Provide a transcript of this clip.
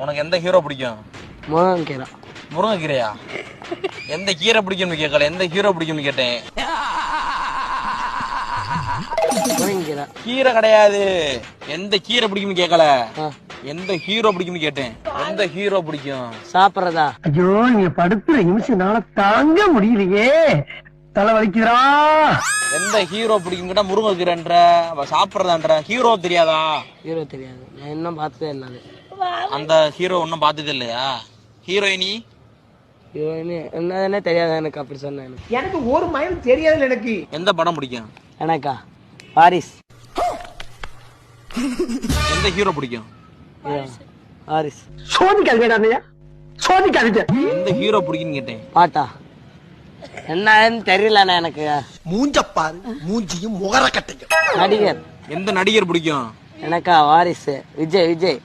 உனக்கு எந்த ஹீரோ பிடிக்கும்? முருங்கீரை. முருங்கைக்கீரையா? எந்த கீரை பிடிக்கும்னு கேட்கல, எந்த ஹீரோ பிடிக்கும்னு கேட்டேன். முருங்கீரை. கீரை கிடையாது, எந்த கீரை பிடிக்கும்னு கேட்கல, எந்த ஹீரோ பிடிக்கும்னு கேட்டேன். எந்த ஹீரோ பிடிக்கும்? சாப்பிட்றதா? ஐயோ நீங்க படுத்துற நிமிஷம்னால தாங்க முடியலையே, தலை வலிக்குறா. எந்த ஹீரோ பிடிக்கும் கேட்டா முருங்கைக்கீரைன்ற, சாப்பிட்றதான்ற. ஹீரோ தெரியாதா? ஹீரோ தெரியாது, நான் இன்னும் பார்த்ததே இல்லை. அந்த ஹீரோ ஒன்னும் பார்த்தது இல்லையா? ஹீரோயினி ஹீரோயினி என்னதுன்னே தெரியாது எனக்கு. அப்படி சொன்னேன். எனக்கு ஒரு மைல் தெரியாதுல எனக்கு. எந்த படம் பிடிக்கும்? எனக்கா ஹாரிஸ். எந்த ஹீரோ பிடிக்கும்? ஹாரிஸ். சோதிக்காதீங்க, சோதிக்காதீங்க. எந்த ஹீரோ பிடிக்குன்னு கேட்டேன். பாட்டா என்னன்னு தெரியலண்ணா எனக்கு. மூஞ்சப்பாரு, மூஞ்சியும் முகர கட்டையும். நடிகர். எந்த நடிகர் பிடிக்கும்? எனக்கா வாரிசு. விஜய்.